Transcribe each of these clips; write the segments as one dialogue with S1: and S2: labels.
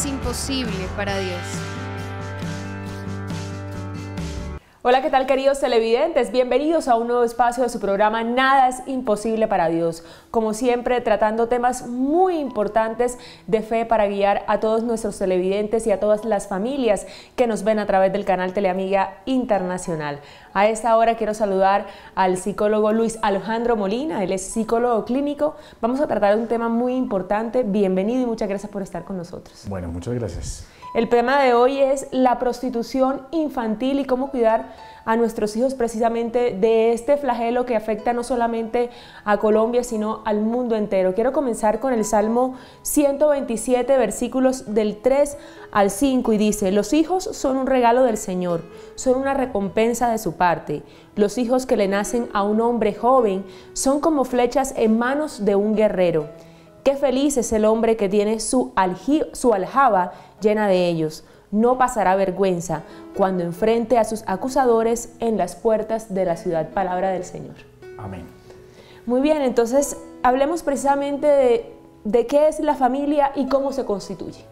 S1: es imposible para Dios.
S2: Hola, ¿qué tal, queridos televidentes? Bienvenidos a un nuevo espacio de su programa Nada es imposible para Dios. Como siempre, tratando temas muy importantes de fe para guiar a todos nuestros televidentes y a todas las familias que nos ven a través del canal Teleamiga Internacional. A esta hora quiero saludar al psicólogo Luis Alejandro Molina, él es psicólogo clínico. Vamos a tratar de un tema muy importante. Bienvenido y muchas gracias por estar con nosotros.
S3: Bueno, muchas gracias.
S2: El tema de hoy es la prostitución infantil y cómo cuidar a nuestros hijos precisamente de este flagelo que afecta no solamente a Colombia, sino al mundo entero. Quiero comenzar con el Salmo 127, versículos del 3 al 5, y dice: los hijos son un regalo del Señor, son una recompensa de su parte. Los hijos que le nacen a un hombre joven son como flechas en manos de un guerrero. Qué feliz es el hombre que tiene su aljaba llena de ellos. No pasará vergüenza cuando enfrente a sus acusadores en las puertas de la ciudad. Palabra del Señor.
S3: Amén.
S2: Muy bien, entonces hablemos precisamente de qué es la familia y cómo se constituye.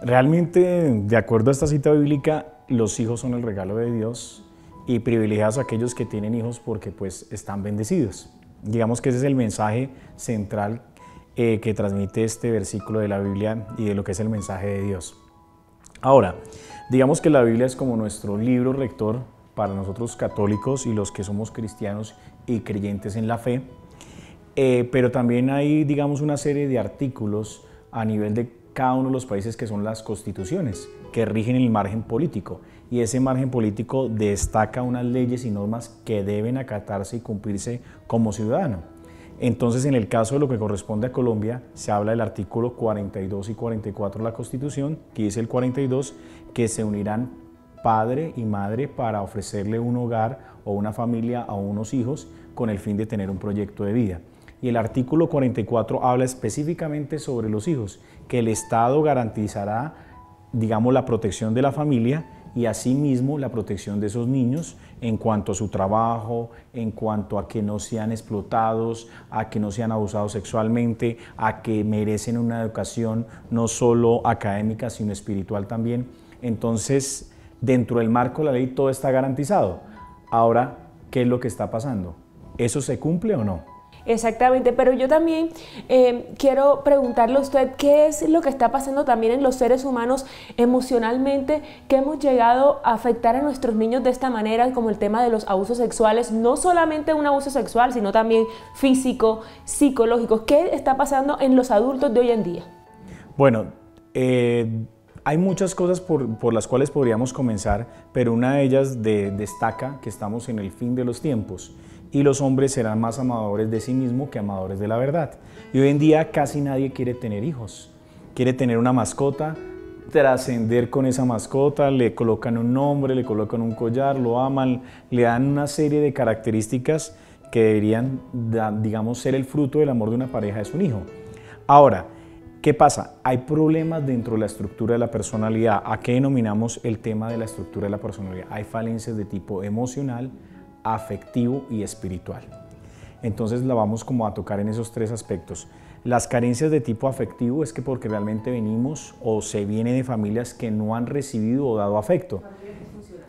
S3: Realmente, de acuerdo a esta cita bíblica, los hijos son el regalo de Dios y privilegiados aquellos que tienen hijos porque pues están bendecidos. Digamos que ese es el mensaje central que transmite este versículo de la Biblia y de lo que es el mensaje de Dios. Ahora, digamos que la Biblia es como nuestro libro rector para nosotros católicos y los que somos cristianos y creyentes en la fe, pero también hay, digamos, una serie de artículos a nivel de cada uno de los países que son las constituciones, que rigen el margen político, y ese margen político destaca unas leyes y normas que deben acatarse y cumplirse como ciudadano. Entonces, en el caso de lo que corresponde a Colombia, se habla del artículo 42 y 44 de la Constitución, que dice el 42, que se unirán padre y madre para ofrecerle un hogar o una familia a unos hijos con el fin de tener un proyecto de vida. Y el artículo 44 habla específicamente sobre los hijos, que el Estado garantizará, digamos, la protección de la familia y asimismo la protección de esos niños en cuanto a su trabajo, en cuanto a que no sean explotados, a que no sean abusados sexualmente, a que merecen una educación no solo académica, sino espiritual también. Entonces, dentro del marco de la ley todo está garantizado. Ahora, ¿qué es lo que está pasando? ¿Eso se cumple o no?
S2: Exactamente, pero yo también quiero preguntarle a usted qué es lo que está pasando también en los seres humanos emocionalmente, que hemos llegado a afectar a nuestros niños de esta manera, como el tema de los abusos sexuales, no solamente un abuso sexual, sino también físico, psicológico. ¿Qué está pasando en los adultos de hoy en día?
S3: Bueno, hay muchas cosas por las cuales podríamos comenzar, pero una de ellas destaca que estamos en el fin de los tiempos y los hombres serán más amadores de sí mismos que amadores de la verdad. Y hoy en día casi nadie quiere tener hijos, quiere tener una mascota, trascender con esa mascota, le colocan un nombre, le colocan un collar, lo aman, le dan una serie de características que deberían, digamos, ser el fruto del amor de una pareja, es un hijo. Ahora, ¿qué pasa? Hay problemas dentro de la estructura de la personalidad. ¿A qué denominamos el tema de la estructura de la personalidad? Hay falencias de tipo emocional, afectivo y espiritual. Entonces la vamos como a tocar en esos tres aspectos. Las carencias de tipo afectivo es que porque realmente venimos o se viene de familias que no han recibido o dado afecto.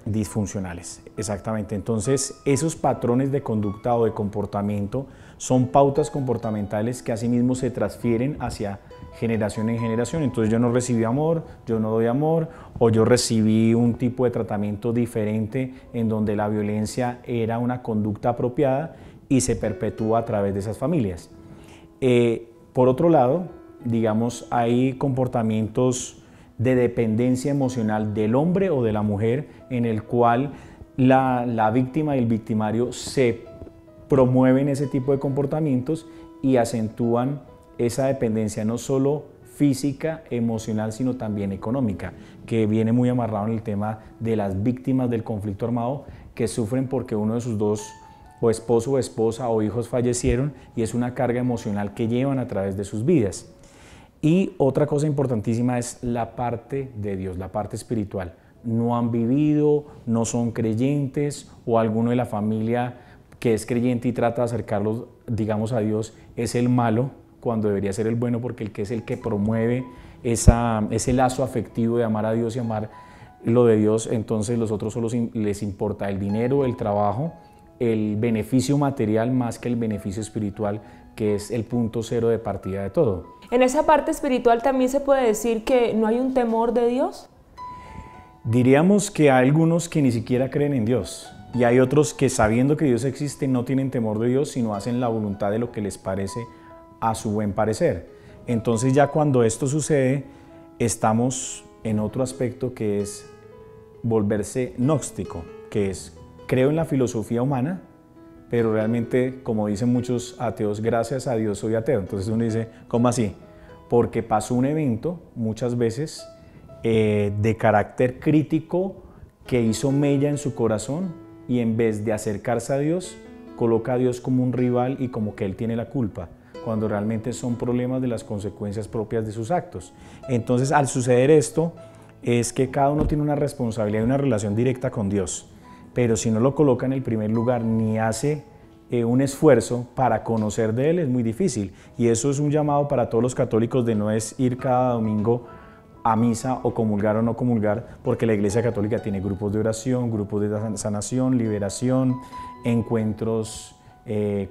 S3: Disfuncionales, exactamente. Entonces esos patrones de conducta o de comportamiento son pautas comportamentales que asimismo se transfieren hacia generación en generación. Entonces yo no recibí amor, yo no doy amor, o yo recibí un tipo de tratamiento diferente en donde la violencia era una conducta apropiada y se perpetúa a través de esas familias. Por otro lado, digamos, hay comportamientos de dependencia emocional del hombre o de la mujer en el cual la víctima y el victimario se promueven ese tipo de comportamientos y acentúan esa dependencia no solo física, emocional, sino también económica, que viene muy amarrado en el tema de las víctimas del conflicto armado que sufren porque uno de sus dos, o esposo o esposa o hijos fallecieron, y es una carga emocional que llevan a través de sus vidas. Y otra cosa importantísima es la parte de Dios, la parte espiritual. No han vivido, no son creyentes, o alguno de la familia que es creyente y trata de acercarlos, digamos, a Dios, es el malo, cuando debería ser el bueno, porque el que es el que promueve ese lazo afectivo de amar a Dios y amar lo de Dios, entonces los otros solo les importa el dinero, el trabajo, el beneficio material más que el beneficio espiritual, que es el punto cero de partida de todo.
S2: En esa parte espiritual también se puede decir que no hay un temor de Dios.
S3: Diríamos que hay algunos que ni siquiera creen en Dios y hay otros que sabiendo que Dios existe no tienen temor de Dios, sino hacen la voluntad de lo que les parece a su buen parecer. Entonces ya cuando esto sucede, estamos en otro aspecto que es volverse gnóstico, que es creo en la filosofía humana, pero realmente, como dicen muchos ateos, gracias a Dios soy ateo. Entonces uno dice, ¿cómo así? Porque pasó un evento muchas veces de carácter crítico que hizo mella en su corazón y en vez de acercarse a Dios, coloca a Dios como un rival y como que Él tiene la culpa, cuando realmente son problemas de las consecuencias propias de sus actos. Entonces, al suceder esto, es que cada uno tiene una responsabilidad y una relación directa con Dios, pero si no lo coloca en el primer lugar ni hace un esfuerzo para conocer de Él, es muy difícil. Y eso es un llamado para todos los católicos de no es ir cada domingo a misa o comulgar o no comulgar, porque la Iglesia Católica tiene grupos de oración, grupos de sanación, liberación, encuentros,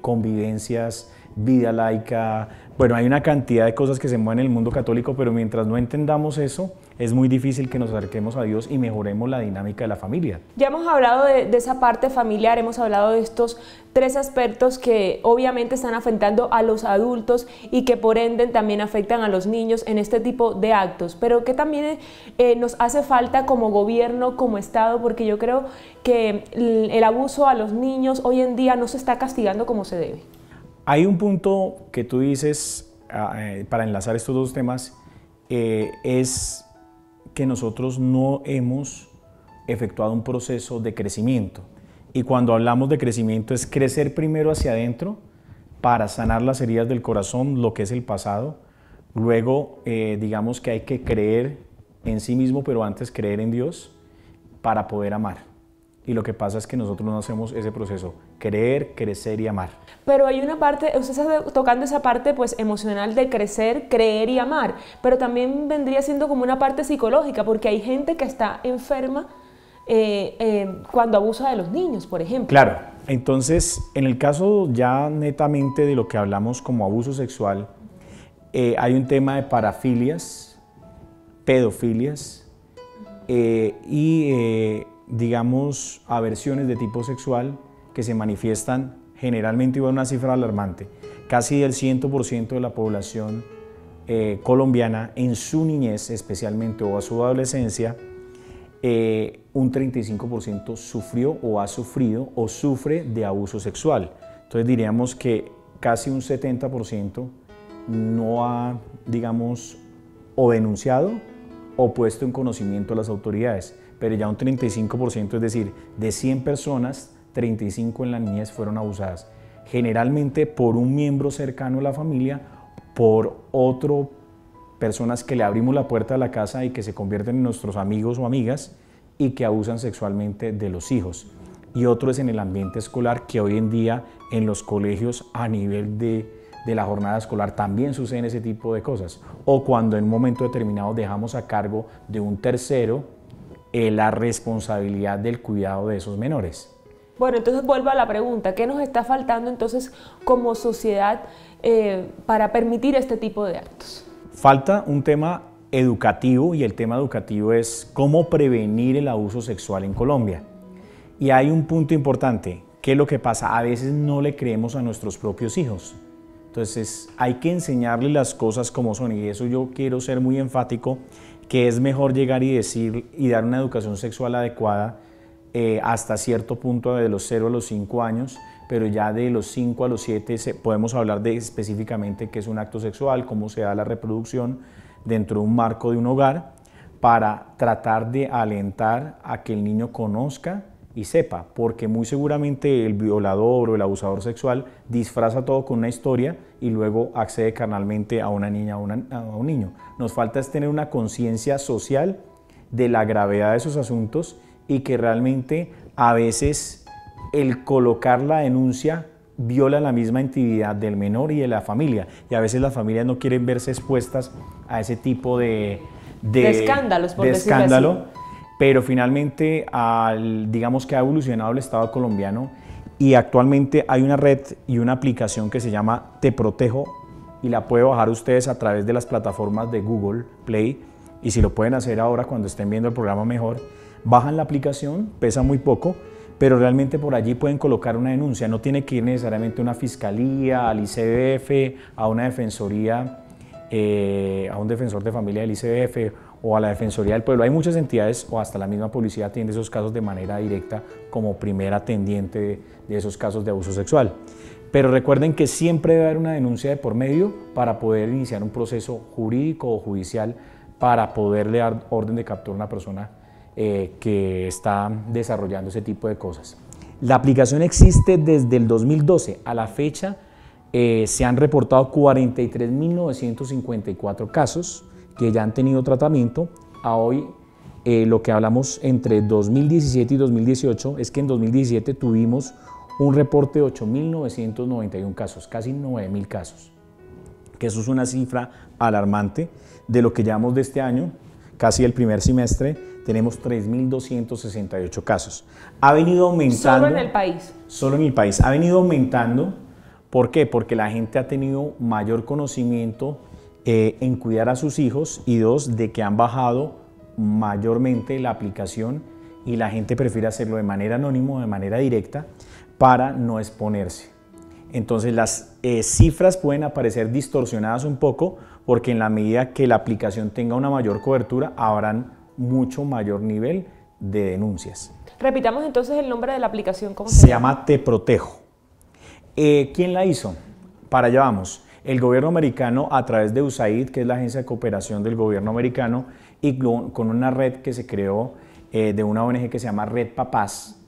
S3: convivencias, vida laica. Bueno, hay una cantidad de cosas que se mueven en el mundo católico, pero mientras no entendamos eso, es muy difícil que nos acerquemos a Dios y mejoremos la dinámica de la familia.
S2: Ya hemos hablado de esa parte familiar, hemos hablado de estos tres aspectos que obviamente están afectando a los adultos y que por ende también afectan a los niños en este tipo de actos, pero que también nos hace falta como gobierno, como Estado, porque yo creo que el abuso a los niños hoy en día no se está castigando como se debe.
S3: Hay un punto que tú dices, para enlazar estos dos temas, es que nosotros no hemos efectuado un proceso de crecimiento. Y cuando hablamos de crecimiento es crecer primero hacia adentro para sanar las heridas del corazón, lo que es el pasado. Luego, digamos que hay que creer en sí mismo, pero antes creer en Dios para poder amar. Y lo que pasa es que nosotros no hacemos ese proceso, creer, crecer y amar.
S2: Pero hay una parte, usted está tocando esa parte pues emocional de crecer, creer y amar, pero también vendría siendo como una parte psicológica, porque hay gente que está enferma cuando abusa de los niños, por ejemplo.
S3: Claro, entonces en el caso ya netamente de lo que hablamos como abuso sexual, hay un tema de parafilias, pedofilias digamos, aversiones de tipo sexual que se manifiestan generalmente, iba a una cifra alarmante, casi el 100% de la población colombiana en su niñez especialmente o a su adolescencia, un 35% sufrió o ha sufrido o sufre de abuso sexual. Entonces diríamos que casi un 70% no ha, digamos, o denunciado o puesto en conocimiento a las autoridades, pero ya un 35%, es decir, de 100 personas, 35 en la niñez fueron abusadas, generalmente por un miembro cercano a la familia, por otro, personas que le abrimos la puerta de la casa y que se convierten en nuestros amigos o amigas y que abusan sexualmente de los hijos. Y otro es en el ambiente escolar, que hoy en día en los colegios a nivel de la jornada escolar también suceden ese tipo de cosas. O cuando en un momento determinado dejamos a cargo de un tercero la responsabilidad del cuidado de esos menores.
S2: Bueno, entonces vuelvo a la pregunta, ¿qué nos está faltando entonces como sociedad para permitir este tipo de actos?
S3: Falta un tema educativo y el tema educativo es cómo prevenir el abuso sexual en Colombia. Y hay un punto importante, ¿qué es lo que pasa? A veces no le creemos a nuestros propios hijos. Entonces hay que enseñarles las cosas como son y eso yo quiero ser muy enfático, que es mejor llegar y decir y dar una educación sexual adecuada hasta cierto punto de los 0 a los 5 años, pero ya de los 5 a los 7 podemos hablar de específicamente qué es un acto sexual, cómo se da la reproducción dentro de un marco de un hogar, para tratar de alentar a que el niño conozca y sepa, porque muy seguramente el violador o el abusador sexual disfraza todo con una historia y luego accede carnalmente a una niña o a un niño. Nos falta es tener una conciencia social de la gravedad de esos asuntos y que realmente a veces el colocar la denuncia viola la misma intimidad del menor y de la familia. Y a veces las familias no quieren verse expuestas a ese tipo de
S2: escándalos, por decirlo así.
S3: Pero finalmente, digamos que ha evolucionado el Estado colombiano y actualmente hay una red y una aplicación que se llama Te Protejo y la pueden bajar ustedes a través de las plataformas de Google Play, y si lo pueden hacer ahora cuando estén viendo el programa mejor, bajan la aplicación, pesa muy poco, pero realmente por allí pueden colocar una denuncia, no tiene que ir necesariamente a una fiscalía, al ICBF, a una defensoría, a un defensor de familia del ICBF o a la Defensoría del Pueblo. Hay muchas entidades o hasta la misma policía atiende esos casos de manera directa como primera atendiente de esos casos de abuso sexual. Pero recuerden que siempre debe haber una denuncia de por medio para poder iniciar un proceso jurídico o judicial para poderle dar orden de captura a una persona que está desarrollando ese tipo de cosas. La aplicación existe desde el 2012. A la fecha se han reportado 43.954 casos que ya han tenido tratamiento. A hoy lo que hablamos entre 2017 y 2018 es que en 2017 tuvimos un reporte de 8.991 casos, casi 9.000 casos, que eso es una cifra alarmante. De lo que llevamos de este año, casi el primer semestre, tenemos 3.268 casos. Ha venido aumentando.
S2: ¿Solo en el país?
S3: Solo en el país. Ha venido aumentando. ¿Por qué? Porque la gente ha tenido mayor conocimiento en cuidar a sus hijos, y dos, de que han bajado mayormente la aplicación y la gente prefiere hacerlo de manera anónima, de manera directa, para no exponerse. Entonces las cifras pueden aparecer distorsionadas un poco porque en la medida que la aplicación tenga una mayor cobertura, habrán mucho mayor nivel de denuncias.
S2: Repitamos entonces el nombre de la aplicación. ¿Cómo
S3: se llama? Te Protejo. ¿Quién la hizo? Para allá vamos. El gobierno americano, a través de USAID, que es la agencia de cooperación del gobierno americano, y con una red que se creó de una ONG que se llama Red Papás,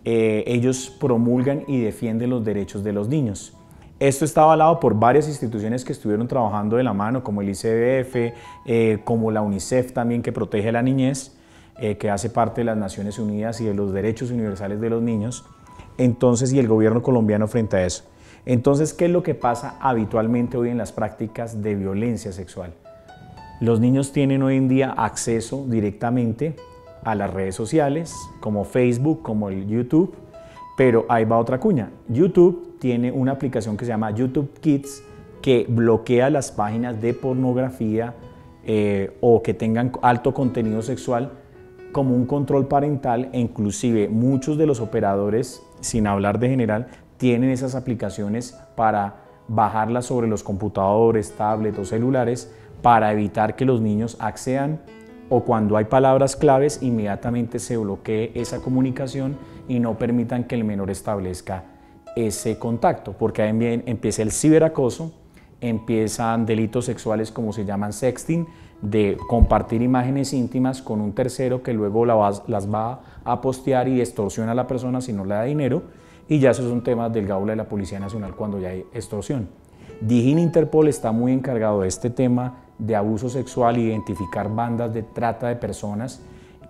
S3: ellos promulgan y defienden los derechos de los niños. Esto está avalado por varias instituciones que estuvieron trabajando de la mano, como el ICBF, como la UNICEF también, que protege la niñez, que hace parte de las Naciones Unidas y de los derechos universales de los niños. Entonces, y el gobierno colombiano frente a eso. Entonces, ¿qué es lo que pasa habitualmente hoy en las prácticas de violencia sexual? Los niños tienen hoy en día acceso directamente a las redes sociales, como Facebook, como el YouTube, pero ahí va otra cuña. YouTube tiene una aplicación que se llama YouTube Kids, que bloquea las páginas de pornografía o que tengan alto contenido sexual como un control parental, e inclusive muchos de los operadores, sin hablar de general, tienen esas aplicaciones para bajarlas sobre los computadores, tablets o celulares para evitar que los niños accedan, o cuando hay palabras claves inmediatamente se bloquee esa comunicación y no permitan que el menor establezca ese contacto, porque ahí empieza el ciberacoso, empiezan delitos sexuales como se llaman sexting, de compartir imágenes íntimas con un tercero que luego las va a postear y extorsiona a la persona si no le da dinero, y ya esos son temas del Gaula de la Policía Nacional cuando ya hay extorsión. DIJÍN Interpol está muy encargado de este tema de abuso sexual, identificar bandas de trata de personas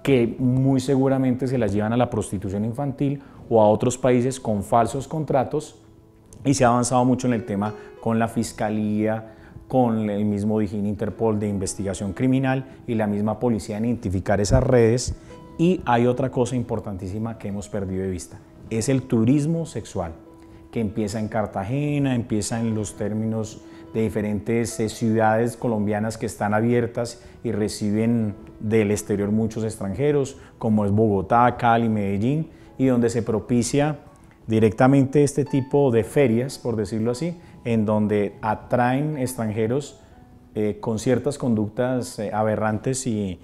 S3: que muy seguramente se las llevan a la prostitución infantil o a otros países con falsos contratos, y se ha avanzado mucho en el tema con la Fiscalía, con el mismo DIJÍN Interpol de investigación criminal y la misma policía en identificar esas redes. Y hay otra cosa importantísima que hemos perdido de vista, es el turismo sexual, que empieza en Cartagena, empieza en los términos de diferentes ciudades colombianas que están abiertas y reciben del exterior muchos extranjeros, como es Bogotá, Cali, Medellín, y donde se propicia directamente este tipo de ferias, por decirlo así, en donde atraen extranjeros con ciertas conductas aberrantes y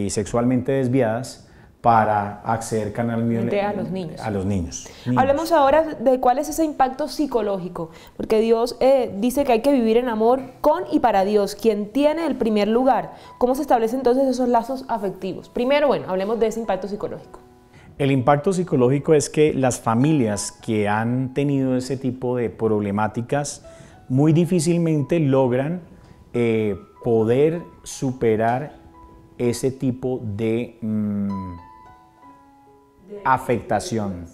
S3: sexualmente desviadas para acceder canalmente
S2: a los niños.
S3: A los niños.
S2: Hablemos ahora de cuál es ese impacto psicológico, porque Dios dice que hay que vivir en amor con y para Dios, quien tiene el primer lugar. ¿Cómo se establecen entonces esos lazos afectivos? Primero, bueno, hablemos de ese impacto psicológico.
S3: El impacto psicológico es que las familias que han tenido ese tipo de problemáticas muy difícilmente logran poder superar ese tipo de afectación.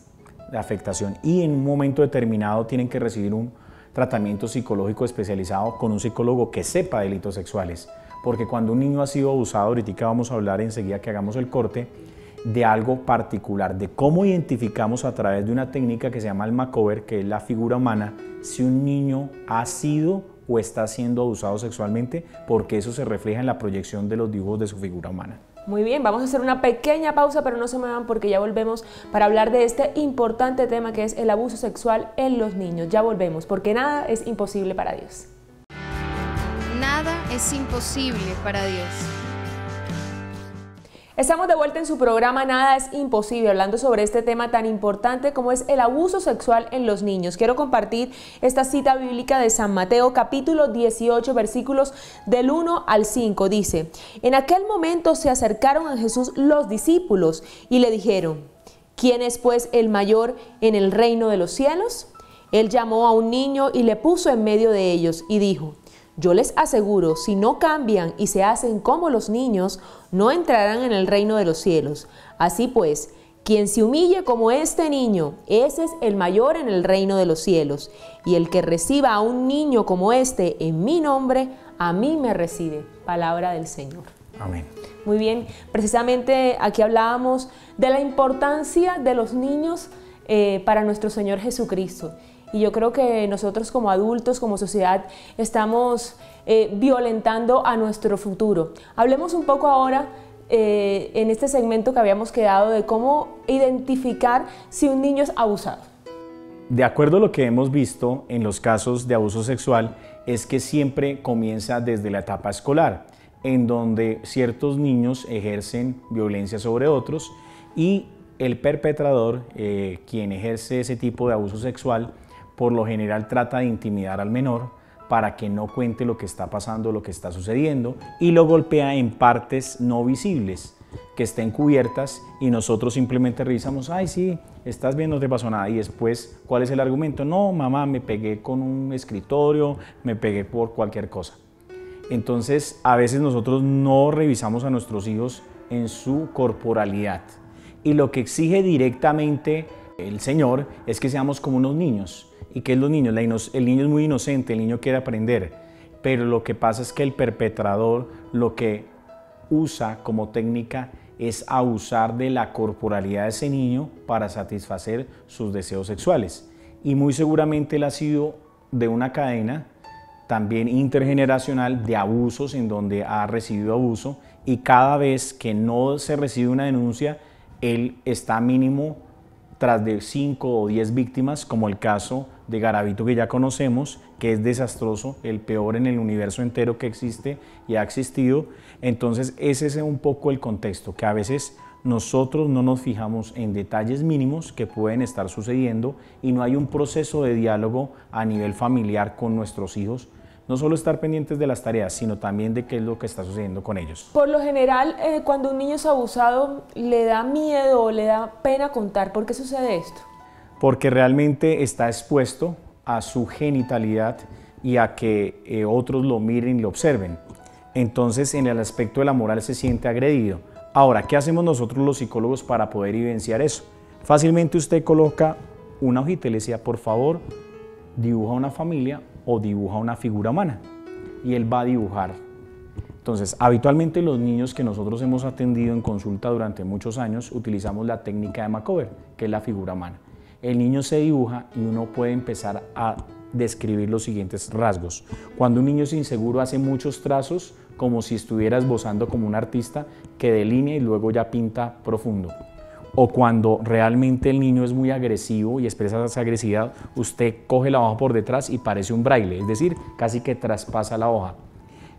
S3: de afectación y en un momento determinado tienen que recibir un tratamiento psicológico especializado con un psicólogo que sepa delitos sexuales. Porque cuando un niño ha sido abusado, ahorita vamos a hablar enseguida que hagamos el corte, de algo particular, de cómo identificamos a través de una técnica que se llama el makeover, que es la figura humana, si un niño ha sido o está siendo abusado sexualmente, porque eso se refleja en la proyección de los dibujos de su figura humana.
S2: Muy bien, vamos a hacer una pequeña pausa, pero no se muevan porque ya volvemos para hablar de este importante tema que es el abuso sexual en los niños. Ya volvemos, porque nada es imposible para Dios.
S1: Nada es imposible para Dios.
S2: Estamos de vuelta en su programa Nada es Imposible, hablando sobre este tema tan importante como es el abuso sexual en los niños. Quiero compartir esta cita bíblica de San Mateo, capítulo 18, versículos del 1 al 5. Dice: En aquel momento se acercaron a Jesús los discípulos y le dijeron: ¿Quién es pues el mayor en el reino de los cielos? Él llamó a un niño y le puso en medio de ellos y dijo: Yo les aseguro, si no cambian y se hacen como los niños, no entrarán en el reino de los cielos. Así pues, quien se humille como este niño, ese es el mayor en el reino de los cielos. Y el que reciba a un niño como este en mi nombre, a mí me recibe. Palabra del Señor.
S3: Amén.
S2: Muy bien, precisamente aquí hablábamos de la importancia de los niños para nuestro Señor Jesucristo. Y yo creo que nosotros como adultos, como sociedad, estamos violentando a nuestro futuro. Hablemos un poco ahora en este segmento que habíamos quedado de cómo identificar si un niño es abusado.
S3: De acuerdo a lo que hemos visto en los casos de abuso sexual, es que siempre comienza desde la etapa escolar, en donde ciertos niños ejercen violencia sobre otros y el perpetrador, quien ejerce ese tipo de abuso sexual, por lo general trata de intimidar al menor para que no cuente lo que está pasando, lo que está sucediendo, y lo golpea en partes no visibles, que estén cubiertas, y nosotros simplemente revisamos: ay, sí, estás bien, no te pasó nada. Y después, ¿cuál es el argumento? No, mamá, me pegué con un escritorio, me pegué por cualquier cosa. Entonces, a veces nosotros no revisamos a nuestros hijos en su corporalidad, y lo que exige directamente el Señor es que seamos como unos niños. ¿Y qué es los niños? El niño es muy inocente, el niño quiere aprender, pero lo que pasa es que el perpetrador lo que usa como técnica es abusar de la corporalidad de ese niño para satisfacer sus deseos sexuales. Y muy seguramente él ha sido de una cadena también intergeneracional de abusos en donde ha recibido abuso, y cada vez que no se recibe una denuncia, él está mínimo tras de 5 o 10 víctimas, como el caso de Garavito que ya conocemos, que es desastroso, el peor en el universo entero que existe y ha existido. Entonces ese es un poco el contexto, que a veces nosotros no nos fijamos en detalles mínimos que pueden estar sucediendo y no hay un proceso de diálogo a nivel familiar con nuestros hijos. No solo estar pendientes de las tareas, sino también de qué es lo que está sucediendo con ellos.
S2: Por lo general, cuando un niño es abusado, le da miedo o le da pena contar. ¿Por qué sucede esto?
S3: Porque realmente está expuesto a su genitalidad y a que otros lo miren y lo observen. Entonces, en el aspecto de la moral se siente agredido. Ahora, ¿qué hacemos nosotros los psicólogos para poder evidenciar eso? Fácilmente usted coloca una hojita y le decía: por favor, dibuja una familia o dibuja una figura humana, y él va a dibujar. Entonces, habitualmente los niños que nosotros hemos atendido en consulta durante muchos años utilizamos la técnica de makeover, que es la figura humana. El niño se dibuja y uno puede empezar a describir los siguientes rasgos. Cuando un niño es inseguro, hace muchos trazos como si estuviera esbozando como un artista que delinea y luego ya pinta profundo. O cuando realmente el niño es muy agresivo y expresa esa agresividad, usted coge la hoja por detrás y parece un braille, es decir, casi que traspasa la hoja.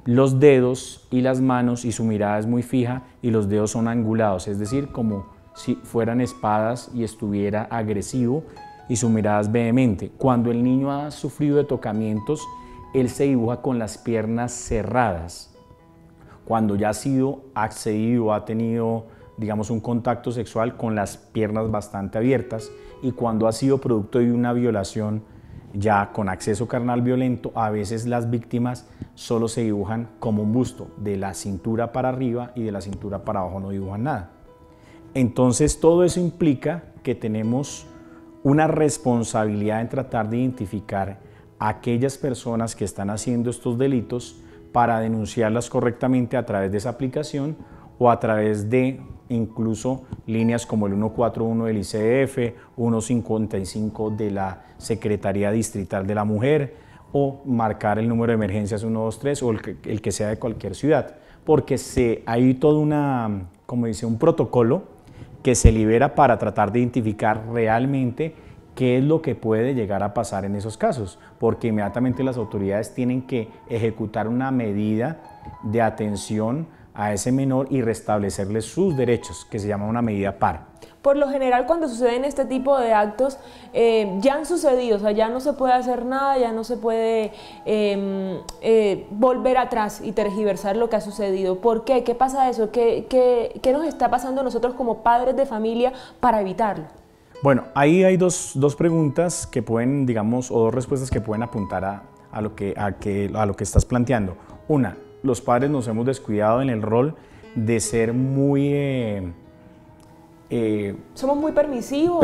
S3: Los dedos y las manos y su mirada es muy fija y los dedos son angulados, es decir, como si fueran espadas y estuviera agresivo, y su mirada es vehemente. Cuando el niño ha sufrido de tocamientos, él se dibuja con las piernas cerradas. Cuando ya ha sido accedido, ha tenido, digamos, un contacto sexual, con las piernas bastante abiertas, y cuando ha sido producto de una violación ya con acceso carnal violento, a veces las víctimas solo se dibujan como un busto, de la cintura para arriba, y de la cintura para abajo no dibujan nada. Entonces todo eso implica que tenemos una responsabilidad en tratar de identificar a aquellas personas que están haciendo estos delitos para denunciarlas correctamente a través de esa aplicación o a través de incluso líneas como el 141 del ICF, 155 de la Secretaría Distrital de la Mujer, o marcar el número de emergencias 123 o el que sea de cualquier ciudad, porque hay todo un protocolo que se libera para tratar de identificar realmente qué es lo que puede llegar a pasar en esos casos, porque inmediatamente las autoridades tienen que ejecutar una medida de atención a ese menor y restablecerle sus derechos, que se llama una medida PAR.
S2: Por lo general, cuando suceden este tipo de actos, ya han sucedido, o sea, ya no se puede hacer nada, ya no se puede volver atrás y tergiversar lo que ha sucedido. ¿Por qué? ¿Qué pasa eso? ¿Qué nos está pasando a nosotros como padres de familia para evitarlo?
S3: Bueno, ahí hay dos preguntas que pueden, digamos, o dos respuestas que pueden apuntar a lo que estás planteando. Una, los padres nos hemos descuidado en el rol de ser muy...
S2: somos muy permisivos.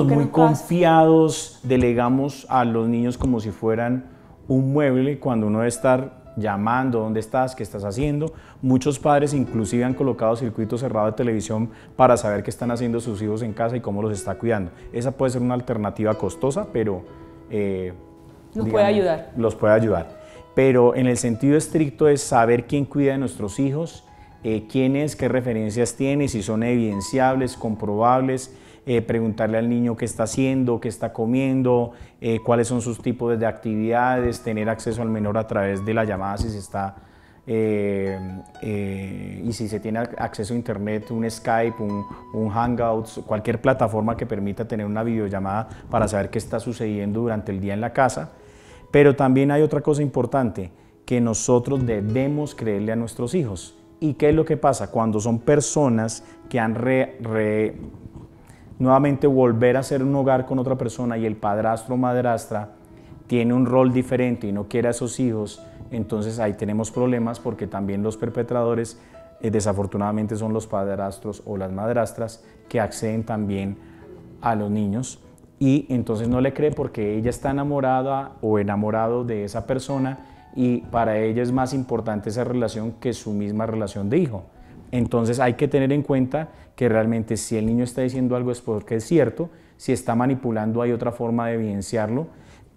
S3: Muy confiados, delegamos a los niños como si fueran un mueble cuando uno debe estar llamando, ¿dónde estás? ¿Qué estás haciendo? Muchos padres inclusive han colocado circuitos cerrados de televisión para saber qué están haciendo sus hijos en casa y cómo los está cuidando. Esa puede ser una alternativa costosa, pero los puede ayudar. Pero en el sentido estricto es saber quién cuida de nuestros hijos, quién es, qué referencias tiene, si son evidenciables, comprobables, preguntarle al niño qué está haciendo, qué está comiendo, cuáles son sus tipos de actividades, tener acceso al menor a través de la llamada si se está, y si se tiene acceso a internet, un Skype, un Hangouts, cualquier plataforma que permita tener una videollamada para saber qué está sucediendo durante el día en la casa. Pero también hay otra cosa importante, que nosotros debemos creerle a nuestros hijos. ¿Y qué es lo que pasa? Cuando son personas que han nuevamente volver a ser un hogar con otra persona y el padrastro o madrastra tiene un rol diferente y no quiere a esos hijos, entonces ahí tenemos problemas porque también los perpetradores desafortunadamente son los padrastros o las madrastras que acceden también a los niños. Y entonces no le cree porque ella está enamorada o enamorado de esa persona y para ella es más importante esa relación que su misma relación de hijo. Entonces hay que tener en cuenta que realmente si el niño está diciendo algo es porque es cierto, si está manipulando hay otra forma de evidenciarlo,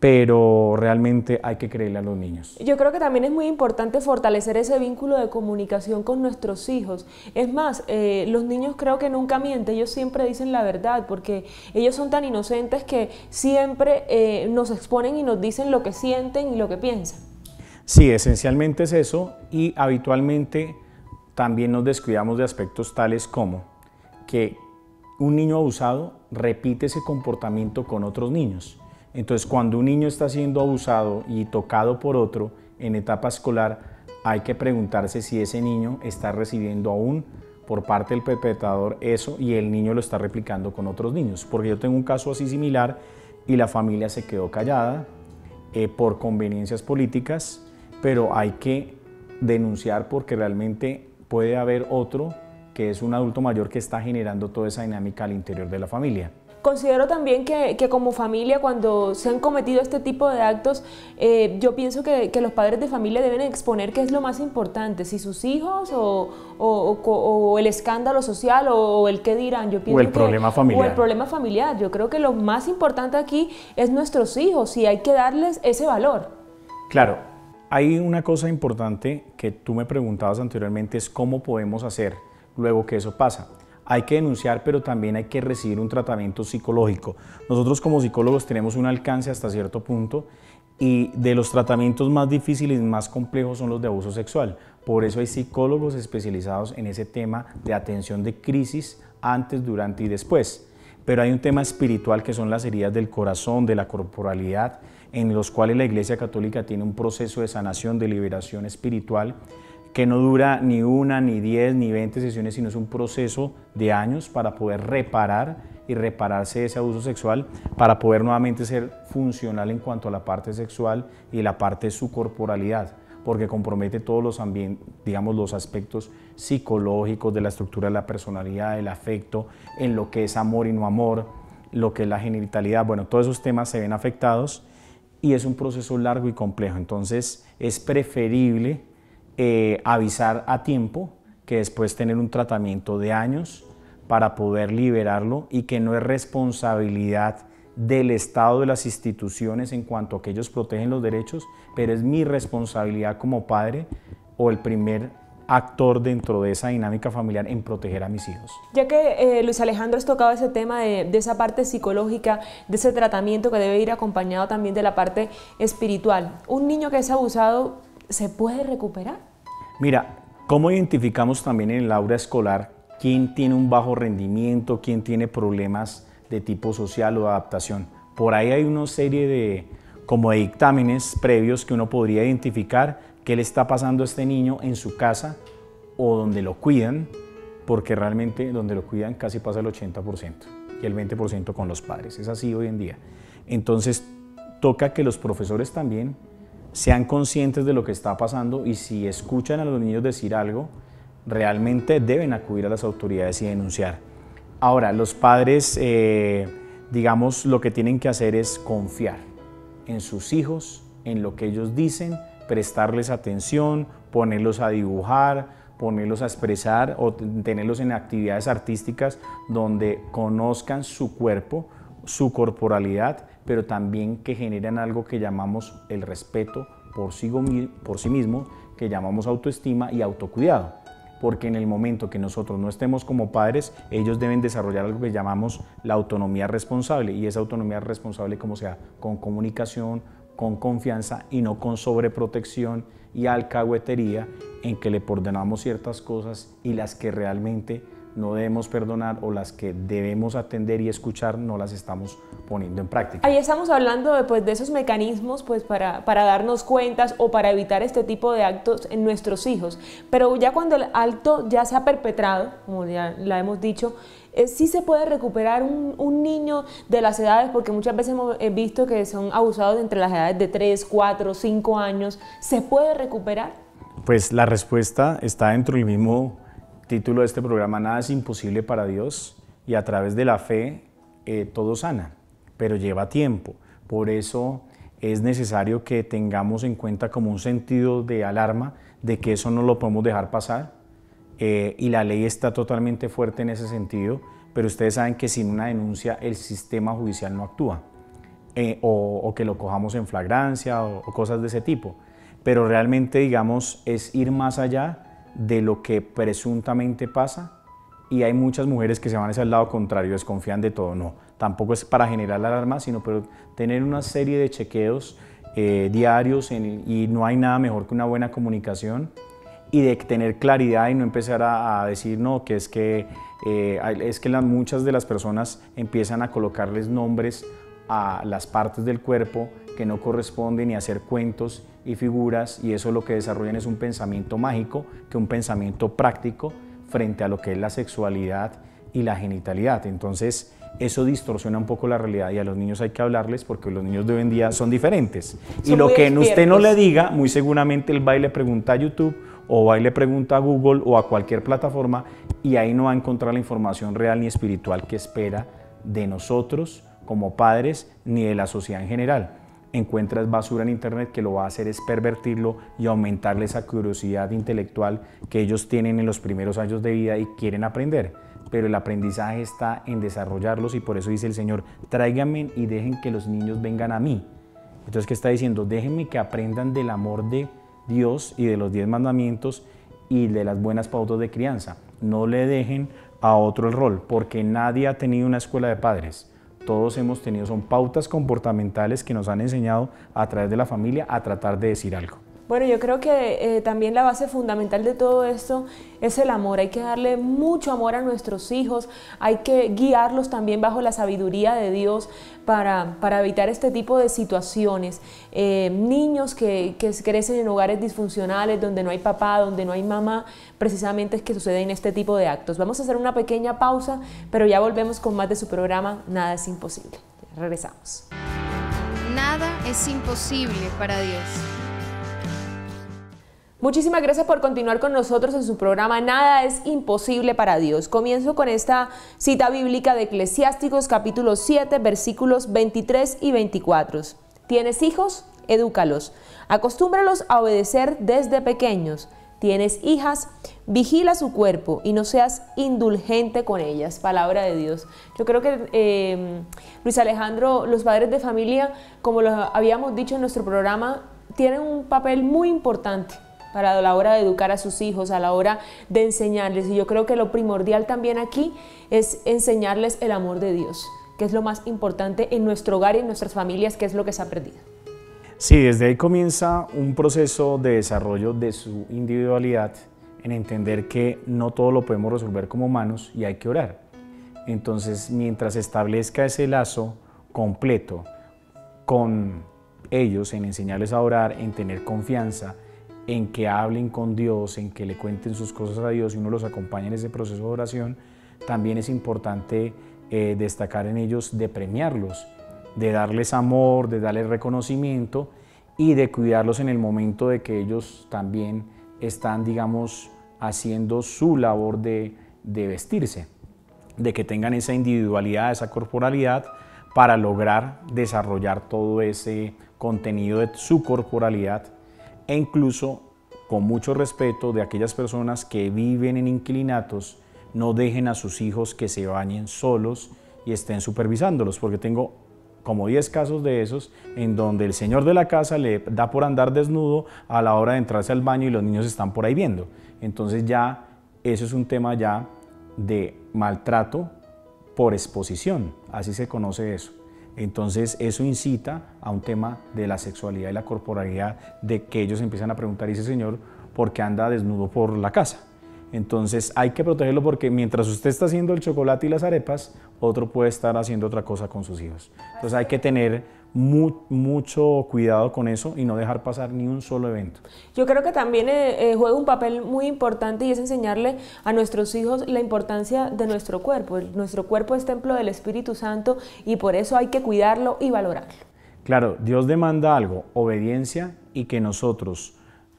S3: pero realmente hay que creerle a los niños.
S2: Yo creo que también es muy importante fortalecer ese vínculo de comunicación con nuestros hijos. Es más, los niños creo que nunca mienten, ellos siempre dicen la verdad, porque ellos son tan inocentes que siempre nos exponen y nos dicen lo que sienten y lo que piensan.
S3: Sí, esencialmente es eso, y habitualmente también nos descuidamos de aspectos tales como que un niño abusado repite ese comportamiento con otros niños. Entonces, cuando un niño está siendo abusado y tocado por otro en etapa escolar, hay que preguntarse si ese niño está recibiendo aún por parte del perpetrador eso y el niño lo está replicando con otros niños. Porque yo tengo un caso así similar y la familia se quedó callada por conveniencias políticas, pero hay que denunciar porque realmente puede haber otro que es un adulto mayor que está generando toda esa dinámica al interior de la familia.
S2: Considero también que como familia, cuando se han cometido este tipo de actos, yo pienso que los padres de familia deben exponer qué es lo más importante, si sus hijos o el escándalo social o el qué dirán. Yo pienso
S3: problema familiar.
S2: O el problema familiar. Yo creo que lo más importante aquí es nuestros hijos y hay que darles ese valor.
S3: Claro, hay una cosa importante que tú me preguntabas anteriormente, es cómo podemos hacer luego que eso pasa. Hay que denunciar, pero también hay que recibir un tratamiento psicológico. Nosotros como psicólogos tenemos un alcance hasta cierto punto y de los tratamientos más difíciles y más complejos son los de abuso sexual. Por eso hay psicólogos especializados en ese tema de atención de crisis antes, durante y después. Pero hay un tema espiritual que son las heridas del corazón, de la corporalidad, en los cuales la Iglesia Católica tiene un proceso de sanación, de liberación espiritual, que no dura ni 1, ni 10, ni 20 sesiones, sino es un proceso de años para poder reparar y repararse de ese abuso sexual, para poder nuevamente ser funcional en cuanto a la parte sexual y la parte de su corporalidad, porque compromete todos los digamos, los aspectos psicológicos de la estructura de la personalidad, el afecto, en lo que es amor y no amor, lo que es la genitalidad, bueno, todos esos temas se ven afectados y es un proceso largo y complejo. Entonces es preferible avisar a tiempo que después tener un tratamiento de años para poder liberarlo, y que no es responsabilidad del Estado, de las instituciones en cuanto a que ellos protegen los derechos, pero es mi responsabilidad como padre o el primer actor dentro de esa dinámica familiar en proteger a mis hijos.
S2: Ya que Luis Alejandro has tocado ese tema de esa parte psicológica, de ese tratamiento que debe ir acompañado también de la parte espiritual, ¿un niño que es abusado se puede recuperar?
S3: Mira, ¿cómo identificamos también en el aula escolar quién tiene un bajo rendimiento, quién tiene problemas de tipo social o de adaptación? Por ahí hay una serie de dictámenes previos que uno podría identificar qué le está pasando a este niño en su casa o donde lo cuidan, porque realmente donde lo cuidan casi pasa el 80% y el 20% con los padres. Es así hoy en día. Entonces toca que los profesores también sean conscientes de lo que está pasando, y si escuchan a los niños decir algo, realmente deben acudir a las autoridades y denunciar. Ahora, los padres, digamos, lo que tienen que hacer es confiar en sus hijos, en lo que ellos dicen, prestarles atención, ponerlos a dibujar, ponerlos a expresar o tenerlos en actividades artísticas donde conozcan su cuerpo, su corporalidad, pero también que generan algo que llamamos el respeto por sí mismo, que llamamos autoestima y autocuidado. Porque en el momento que nosotros no estemos como padres, ellos deben desarrollar algo que llamamos la autonomía responsable, y esa autonomía responsable, como sea, con comunicación, con confianza y no con sobreprotección y alcahuetería, en que le perdonamos ciertas cosas y las que realmente no debemos perdonar o las que debemos atender y escuchar no las estamos poniendo en práctica.
S2: Ahí estamos hablando de esos mecanismos para darnos cuentas o para evitar este tipo de actos en nuestros hijos, pero ya cuando el acto ya se ha perpetrado, como ya la hemos dicho, sí se puede recuperar un niño de las edades, porque muchas veces hemos visto que son abusados entre las edades de 3, 4, 5 años, ¿se puede recuperar?
S3: Pues la respuesta está dentro del mismo título de este programa: nada es imposible para Dios, y a través de la fe todo sana, pero lleva tiempo. Por eso es necesario que tengamos en cuenta como un sentido de alarma de que eso no lo podemos dejar pasar, y la ley está totalmente fuerte en ese sentido, pero ustedes saben que sin una denuncia el sistema judicial no actúa, o que lo cojamos en flagrancia o cosas de ese tipo, pero realmente, digamos, es ir más allá de lo que presuntamente pasa, y hay muchas mujeres que se van hacia el lado contrario, desconfían de todo. No, tampoco es para generar la alarma, sino pero tener una serie de chequeos diarios, y no hay nada mejor que una buena comunicación y de tener claridad y no empezar a decir no, que es que muchas de las personas empiezan a colocarles nombres a las partes del cuerpo que no corresponden, y hacer cuentos y figuras, y eso lo que desarrollan es un pensamiento mágico que un pensamiento práctico frente a lo que es la sexualidad y la genitalidad. Entonces eso distorsiona un poco la realidad, y a los niños hay que hablarles, porque los niños de hoy en día son diferentes. Y lo que usted no le diga, muy seguramente él va y le pregunta a YouTube, o va y le pregunta a Google o a cualquier plataforma, y ahí no va a encontrar la información real ni espiritual que espera de nosotros como padres, ni de la sociedad en general. Encuentras basura en internet que lo va a hacer es pervertirlo y aumentarle esa curiosidad intelectual que ellos tienen en los primeros años de vida y quieren aprender, pero el aprendizaje está en desarrollarlos, y por eso dice el Señor: tráiganme y dejen que los niños vengan a mí. Entonces, ¿qué está diciendo? Déjenme que aprendan del amor de Dios y de los 10 mandamientos y de las buenas pautas de crianza. No le dejen a otro el rol, porque nadie ha tenido una escuela de padres. Todos hemos tenido, son pautas comportamentales que nos han enseñado a través de la familia a tratar de decir algo.
S2: Bueno, yo creo que también la base fundamental de todo esto es el amor. Hay que darle mucho amor a nuestros hijos, hay que guiarlos también bajo la sabiduría de Dios para evitar este tipo de situaciones. Niños que crecen en hogares disfuncionales, donde no hay papá, donde no hay mamá, precisamente es que suceden este tipo de actos. Vamos a hacer una pequeña pausa, pero ya volvemos con más de su programa Nada es Imposible. Regresamos.
S1: Nada es imposible para Dios.
S2: Muchísimas gracias por continuar con nosotros en su programa Nada es imposible para Dios. Comienzo con esta cita bíblica de Eclesiásticos capítulo 7, versículos 23 y 24. ¿Tienes hijos? Edúcalos. Acostúmbralos a obedecer desde pequeños. ¿Tienes hijas? Vigila su cuerpo y no seas indulgente con ellas. Palabra de Dios. Yo creo que, Luis Alejandro, los padres de familia, como lo habíamos dicho en nuestro programa, tienen un papel muy importante para la hora de educar a sus hijos, a la hora de enseñarles. Y yo creo que lo primordial también aquí es enseñarles el amor de Dios, que es lo más importante en nuestro hogar y en nuestras familias, que es lo que se ha perdido.
S3: Sí, desde ahí comienza un proceso de desarrollo de su individualidad, en entender que no todo lo podemos resolver como humanos y hay que orar. Entonces, mientras establezca ese lazo completo con ellos, en enseñarles a orar, en tener confianza, en que hablen con Dios, en que le cuenten sus cosas a Dios y uno los acompaña en ese proceso de oración, también es importante destacar en ellos de premiarlos, de darles amor, de darles reconocimiento y de cuidarlos en el momento de que ellos también están, digamos, haciendo su labor de vestirse, de que tengan esa individualidad, esa corporalidad para lograr desarrollar todo ese contenido de su corporalidad e incluso con mucho respeto de aquellas personas que viven en inquilinatos, no dejen a sus hijos que se bañen solos y estén supervisándolos, porque tengo como 10 casos de esos en donde el señor de la casa le da por andar desnudo a la hora de entrarse al baño y los niños están por ahí viendo. Entonces ya eso es un tema ya de maltrato por exposición, así se conoce eso. Entonces eso incita a un tema de la sexualidad y la corporalidad, de que ellos empiezan a preguntar, ¿y ese señor por qué anda desnudo por la casa? Entonces hay que protegerlo porque mientras usted está haciendo el chocolate y las arepas, otro puede estar haciendo otra cosa con sus hijos. Entonces hay que tener mucho cuidado con eso y no dejar pasar ni un solo evento.
S2: Yo creo que también juega un papel muy importante y es enseñarle a nuestros hijos la importancia de nuestro cuerpo. Nuestro cuerpo es templo del Espíritu Santo y por eso hay que cuidarlo y valorarlo.
S3: Claro, Dios demanda algo, obediencia y que nosotros,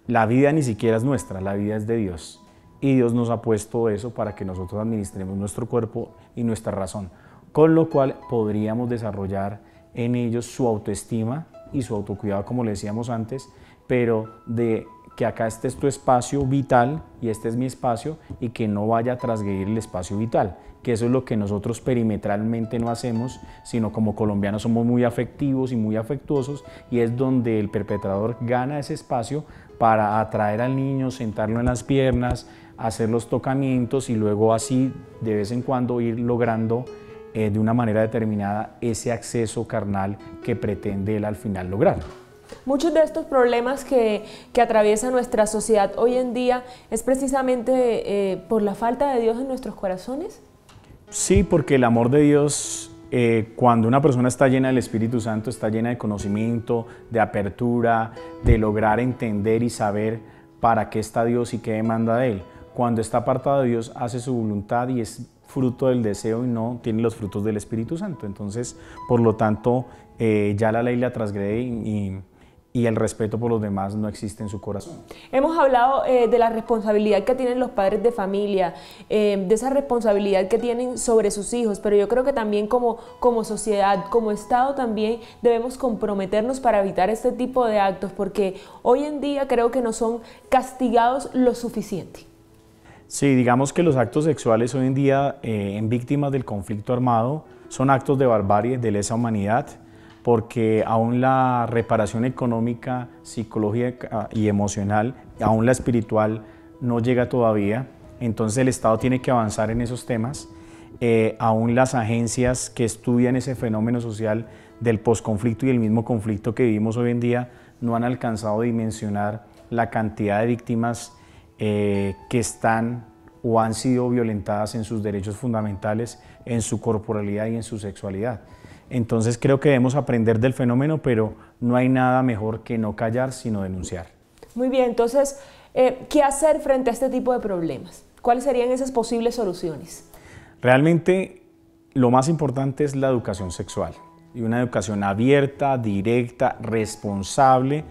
S3: la vida ni siquiera es nuestra, la vida es de Dios. Y Dios nos ha puesto eso para que nosotros administremos nuestro cuerpo y nuestra razón, con lo cual podríamos desarrollar en ellos su autoestima y su autocuidado, como le decíamos antes, pero de que acá este es tu espacio vital y este es mi espacio y que no vaya a transgredir el espacio vital, que eso es lo que nosotros perimetralmente no hacemos, sino como colombianos somos muy afectivos y muy afectuosos y es donde el perpetrador gana ese espacio para atraer al niño, sentarlo en las piernas, hacer los tocamientos y luego así de vez en cuando ir logrando de una manera determinada ese acceso carnal que pretende él al final lograr.
S2: Muchos de estos problemas que atraviesa nuestra sociedad hoy en día es precisamente por la falta de Dios en nuestros corazones.
S3: Sí, porque el amor de Dios, cuando una persona está llena del Espíritu Santo, está llena de conocimiento, de apertura, de lograr entender y saber para qué está Dios y qué demanda de Él. Cuando está apartado de Dios, hace su voluntad y es fruto del deseo y no tiene los frutos del Espíritu Santo. Entonces, por lo tanto, ya la ley la transgrede y el respeto por los demás no existe en su corazón.
S2: Hemos hablado de la responsabilidad que tienen los padres de familia, de esa responsabilidad que tienen sobre sus hijos, pero yo creo que también como sociedad, como Estado también debemos comprometernos para evitar este tipo de actos, porque hoy en día creo que no son castigados lo suficiente.
S3: Sí, digamos que los actos sexuales hoy en día en víctimas del conflicto armado son actos de barbarie, de lesa humanidad, porque aún la reparación económica, psicológica y emocional, aún la espiritual, no llega todavía. Entonces el Estado tiene que avanzar en esos temas. Aún las agencias que estudian ese fenómeno social del posconflicto y el mismo conflicto que vivimos hoy en día no han alcanzado a dimensionar la cantidad de víctimas que están o han sido violentadas en sus derechos fundamentales, en su corporalidad y en su sexualidad. Entonces creo que debemos aprender del fenómeno, pero no hay nada mejor que no callar, sino denunciar.
S2: Muy bien, entonces, ¿qué hacer frente a este tipo de problemas? ¿Cuáles serían esas posibles soluciones?
S3: Realmente lo más importante es la educación sexual y una educación abierta, directa, responsable,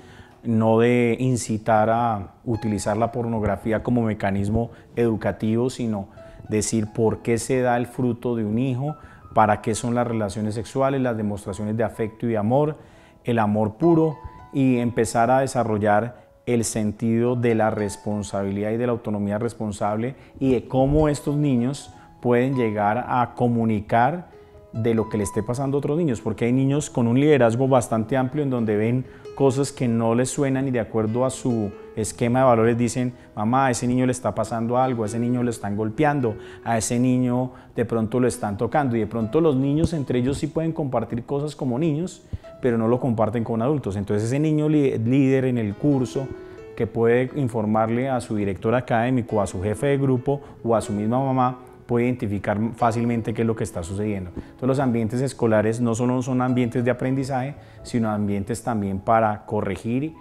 S3: no de incitar a utilizar la pornografía como mecanismo educativo, sino decir por qué se da el fruto de un hijo, para qué son las relaciones sexuales, las demostraciones de afecto y de amor, el amor puro, y empezar a desarrollar el sentido de la responsabilidad y de la autonomía responsable y de cómo estos niños pueden llegar a comunicar de lo que le esté pasando a otros niños, porque hay niños con un liderazgo bastante amplio en donde ven cosas que no les suenan y de acuerdo a su esquema de valores dicen: mamá, a ese niño le está pasando algo, a ese niño lo están golpeando, a ese niño de pronto lo están tocando, y de pronto los niños entre ellos sí pueden compartir cosas como niños, pero no lo comparten con adultos. Entonces ese niño líder en el curso que puede informarle a su director académico, a su jefe de grupo o a su misma mamá, puede identificar fácilmente qué es lo que está sucediendo. Entonces los ambientes escolares no solo son ambientes de aprendizaje, sino ambientes también para corregir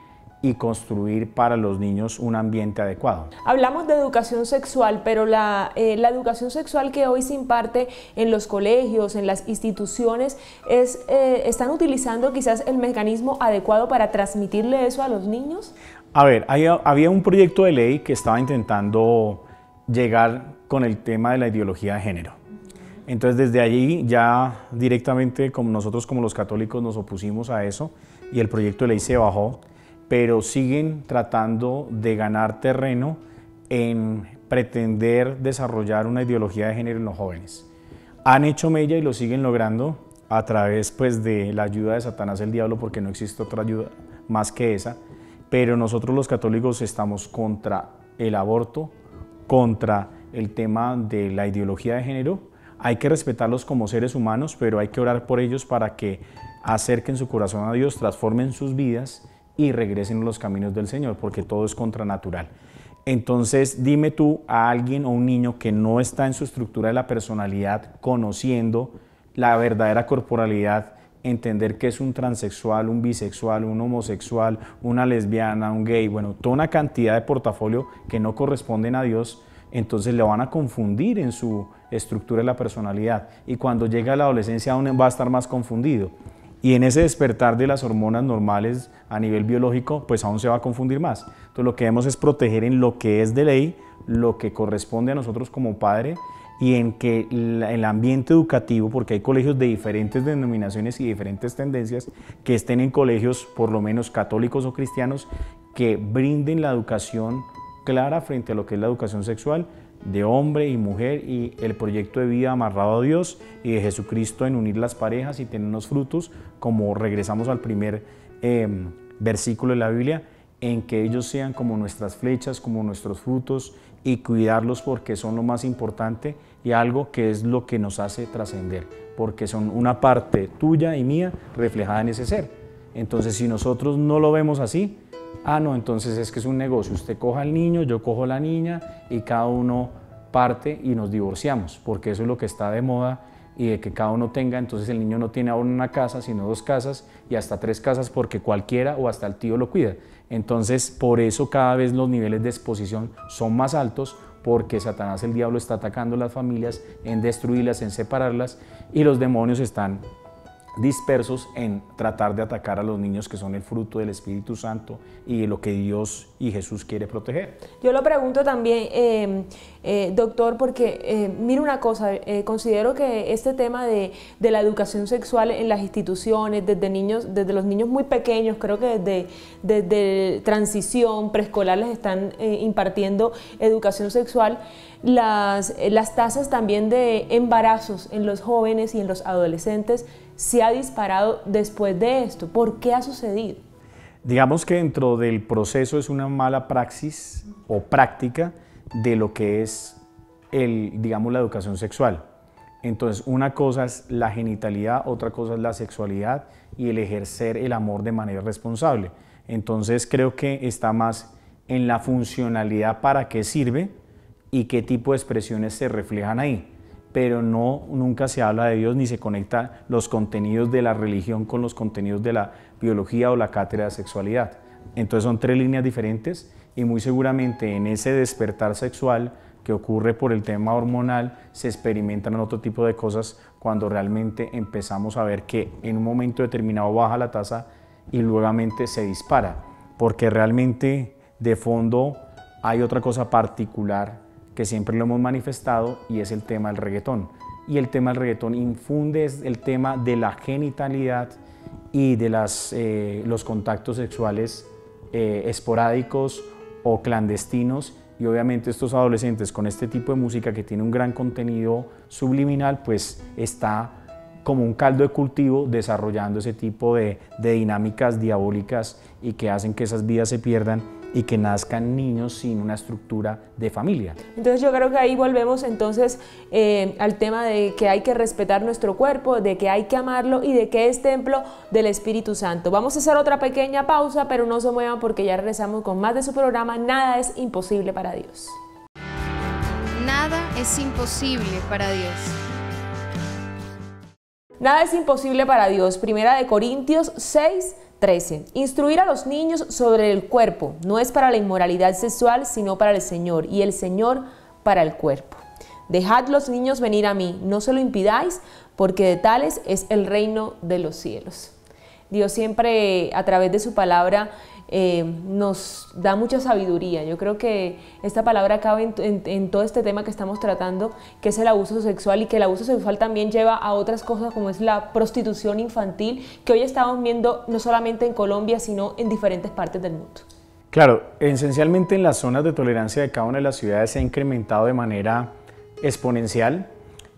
S3: y construir para los niños un ambiente adecuado.
S2: Hablamos de educación sexual, pero la educación sexual que hoy se imparte en los colegios, en las instituciones, ¿están utilizando quizás el mecanismo adecuado para transmitirle eso a los niños?
S3: A ver, había un proyecto de ley que estaba intentando llegar con el tema de la ideología de género. Entonces desde allí ya directamente como nosotros como los católicos nos opusimos a eso y el proyecto de ley se bajó, pero siguen tratando de ganar terreno en pretender desarrollar una ideología de género en los jóvenes. Han hecho mella y lo siguen logrando a través pues, de la ayuda de Satanás el diablo, porque no existe otra ayuda más que esa, pero nosotros los católicos estamos contra el aborto, contra el tema de la ideología de género. Hay que respetarlos como seres humanos, pero hay que orar por ellos para que acerquen su corazón a Dios, transformen sus vidas y regresen a los caminos del Señor, porque todo es contranatural. Entonces, dime tú a alguien o un niño que no está en su estructura de la personalidad, conociendo la verdadera corporalidad, entender que es un transexual, un bisexual, un homosexual, una lesbiana, un gay, bueno, toda una cantidad de portafolio que no corresponden a Dios, entonces le van a confundir en su estructura de la personalidad y cuando llega a la adolescencia aún va a estar más confundido. Y en ese despertar de las hormonas normales a nivel biológico, pues aún se va a confundir más. Entonces lo que debemos es proteger en lo que es de ley, lo que corresponde a nosotros como padre, y en que el ambiente educativo, porque hay colegios de diferentes denominaciones y diferentes tendencias, que estén en colegios por lo menos católicos o cristianos, que brinden la educación clara frente a lo que es la educación sexual de hombre y mujer y el proyecto de vida amarrado a Dios y de Jesucristo en unir las parejas y tener unos frutos, como regresamos al primer versículo de la Biblia, en que ellos sean como nuestras flechas, como nuestros frutos, y cuidarlos porque son lo más importante y algo que es lo que nos hace trascender, porque son una parte tuya y mía reflejada en ese ser. Entonces si nosotros no lo vemos así, no, entonces es que es un negocio, usted coja al niño, yo cojo la niña y cada uno parte y nos divorciamos, porque eso es lo que está de moda, y de que cada uno tenga, entonces el niño no tiene ahora una casa, sino 2 casas y hasta 3 casas porque cualquiera o hasta el tío lo cuida. Entonces por eso cada vez los niveles de exposición son más altos, porque Satanás el diablo está atacando las familias, en destruirlas, en separarlas, y los demonios están dispersos en tratar de atacar a los niños que son el fruto del Espíritu Santo y lo que Dios y Jesús quiere proteger.
S2: Yo lo pregunto también, doctor, porque mira una cosa, considero que este tema de la educación sexual en las instituciones, desde los niños muy pequeños, creo que desde transición, preescolar les están impartiendo educación sexual. Las tasas también de embarazos en los jóvenes y en los adolescentes se ha disparado después de esto. ¿Por qué ha sucedido?
S3: Digamos que dentro del proceso es una mala praxis o práctica de lo que es digamos, la educación sexual. Entonces, una cosa es la genitalidad, otra cosa es la sexualidad y el ejercer el amor de manera responsable. Entonces, creo que está más en la funcionalidad, para qué sirve y qué tipo de expresiones se reflejan ahí, pero nunca se habla de Dios ni se conecta los contenidos de la religión con los contenidos de la biología o la cátedra de sexualidad. Entonces son 3 líneas diferentes y muy seguramente en ese despertar sexual que ocurre por el tema hormonal se experimentan otro tipo de cosas cuando realmente empezamos a ver que en un momento determinado baja la tasa y luego se dispara. porque realmente de fondo hay otra cosa particular que siempre lo hemos manifestado y es el tema del reggaetón. Y el tema del reggaetón infunde el tema de la genitalidad y de los contactos sexuales esporádicos o clandestinos, y obviamente estos adolescentes con este tipo de música que tiene un gran contenido subliminal, pues está como un caldo de cultivo desarrollando ese tipo de dinámicas diabólicas y que hacen que esas vidas se pierdan y que nazcan niños sin una estructura de familia.
S2: Entonces yo creo que ahí volvemos entonces al tema de que hay que respetar nuestro cuerpo, de que hay que amarlo y de que es templo del Espíritu Santo. Vamos a hacer otra pequeña pausa, pero no se muevan porque ya regresamos con más de su programa Nada es imposible para Dios.
S1: Nada es imposible para Dios.
S2: Nada es imposible para Dios. Primera de Corintios 6:13. Instruir a los niños sobre el cuerpo no es para la inmoralidad sexual, sino para el Señor, y el Señor para el cuerpo. Dejad los niños venir a mí, no se lo impidáis, porque de tales es el reino de los cielos. Dios siempre a través de su palabra nos da mucha sabiduría. Yo creo que esta palabra cabe en todo este tema que estamos tratando, que es el abuso sexual, y que el abuso sexual también lleva a otras cosas como es la prostitución infantil, que hoy estamos viendo no solamente en Colombia, sino en diferentes partes del mundo.
S3: Claro, esencialmente en las zonas de tolerancia de cada una de las ciudades se ha incrementado de manera exponencial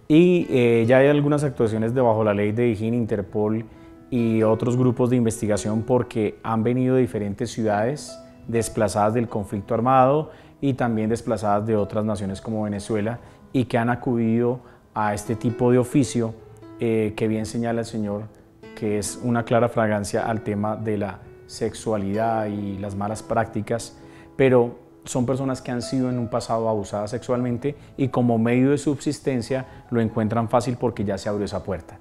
S3: y ya hay algunas actuaciones bajo la ley de DIJÍN, Interpol y otros grupos de investigación porque han venido de diferentes ciudades desplazadas del conflicto armado y también desplazadas de otras naciones como Venezuela y que han acudido a este tipo de oficio que bien señala el Señor, que es una clara fragancia al tema de la sexualidad y las malas prácticas, pero son personas que han sido en un pasado abusadas sexualmente y como medio de subsistencia lo encuentran fácil porque ya se abrió esa puerta.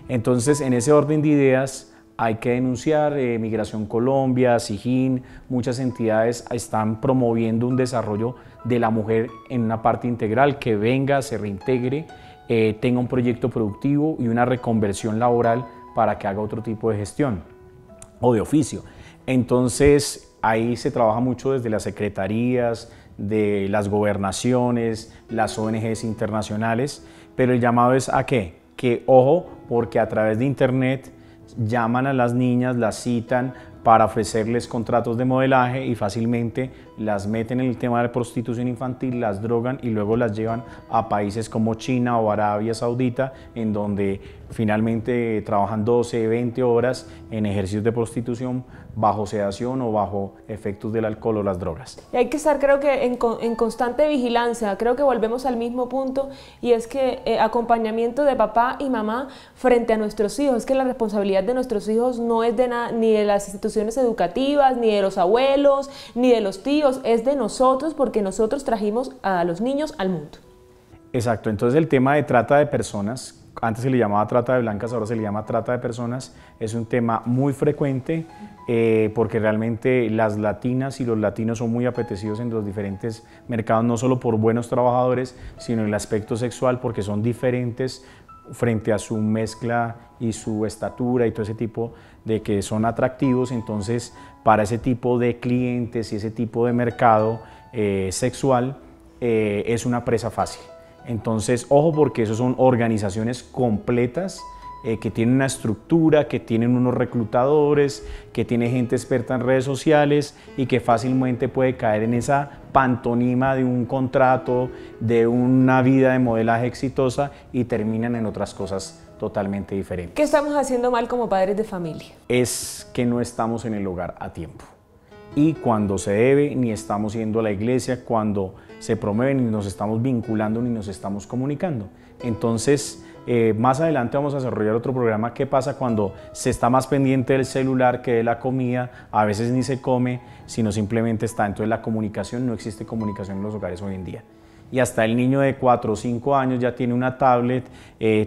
S3: Entonces, en ese orden de ideas hay que denunciar. Migración Colombia, SIJÍN, muchas entidades están promoviendo un desarrollo de la mujer en una parte integral, que venga, se reintegre, tenga un proyecto productivo y una reconversión laboral para que haga otro tipo de gestión o de oficio. Entonces, ahí se trabaja mucho desde las secretarías, de las gobernaciones, las ONGs internacionales, pero el llamado es ¿a qué? Que ojo, porque a través de internet llaman a las niñas, las citan para ofrecerles contratos de modelaje y fácilmente las meten en el tema de prostitución infantil, las drogan y luego las llevan a países como China o Arabia Saudita, en donde finalmente trabajan 12, 20 horas en ejercicios de prostitución bajo sedación o bajo efectos del alcohol o las drogas.
S2: Y hay que estar, creo que, en constante vigilancia. Creo que volvemos al mismo punto, y es que acompañamiento de papá y mamá frente a nuestros hijos. Es que la responsabilidad de nuestros hijos no es de ni de las instituciones educativas, ni de los abuelos, ni de los tíos, es de nosotros, porque nosotros trajimos a los niños al mundo.
S3: Exacto, entonces el tema de trata de personas, antes se le llamaba trata de blancas, ahora se le llama trata de personas, es un tema muy frecuente porque realmente las latinas y los latinos son muy apetecidos en los diferentes mercados, no solo por buenos trabajadores, sino en el aspecto sexual, porque son diferentes frente a su mezcla y su estatura y todo ese tipo de que son atractivos. Entonces, para ese tipo de clientes y ese tipo de mercado sexual es una presa fácil. Entonces, ojo, porque esos son organizaciones completas que tienen una estructura, que tienen unos reclutadores, que tiene gente experta en redes sociales y que fácilmente puede caer en esa pantomima de un contrato, de una vida de modelaje exitosa y terminan en otras cosas totalmente diferentes.
S2: ¿Qué estamos haciendo mal como padres de familia?
S3: Es que no estamos en el hogar a tiempo. Y cuando se debe, ni estamos yendo a la iglesia, cuando se promueve, ni nos estamos vinculando, ni nos estamos comunicando. Entonces, más adelante vamos a desarrollar otro programa. ¿Qué pasa cuando se está más pendiente del celular que de la comida? A veces ni se come, sino simplemente está. Entonces la comunicación, no existe comunicación en los hogares hoy en día. Y hasta el niño de 4 o 5 años ya tiene una tablet,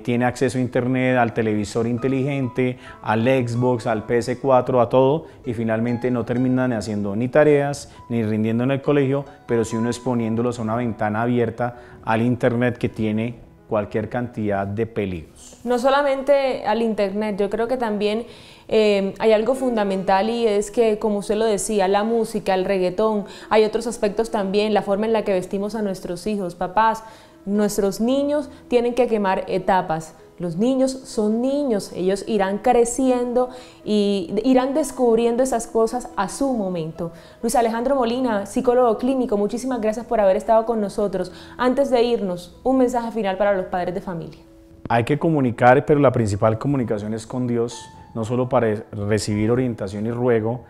S3: tiene acceso a internet, al televisor inteligente, al Xbox, al PS4, a todo, y finalmente no terminan haciendo ni tareas, ni rindiendo en el colegio, pero sí uno exponiéndolos a una ventana abierta al internet que tiene cualquier cantidad de peligros.
S2: No solamente al internet, yo creo que también hay algo fundamental, y es que, como usted lo decía, la música, el reggaetón, hay otros aspectos también, la forma en la que vestimos a nuestros hijos. Papás, nuestros niños tienen que quemar etapas. Los niños son niños, ellos irán creciendo y irán descubriendo esas cosas a su momento. Luis Alejandro Molina, psicólogo clínico, muchísimas gracias por haber estado con nosotros. Antes de irnos, un mensaje final para los padres de familia.
S3: Hay que comunicar, pero la principal comunicación es con Dios, no solo para recibir orientación y ruego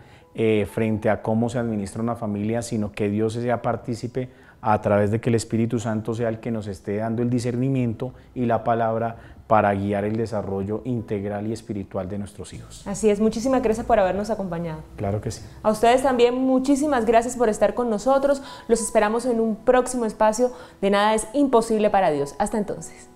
S3: frente a cómo se administra una familia, sino que Dios sea partícipe a través de que el Espíritu Santo sea el que nos esté dando el discernimiento y la palabra para guiar el desarrollo integral y espiritual de nuestros hijos.
S2: Así es, muchísimas gracias por habernos acompañado.
S3: Claro que sí.
S2: A ustedes también muchísimas gracias por estar con nosotros. Los esperamos en un próximo espacio de Nada es imposible para Dios. Hasta entonces.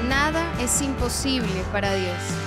S1: Nada es imposible para Dios.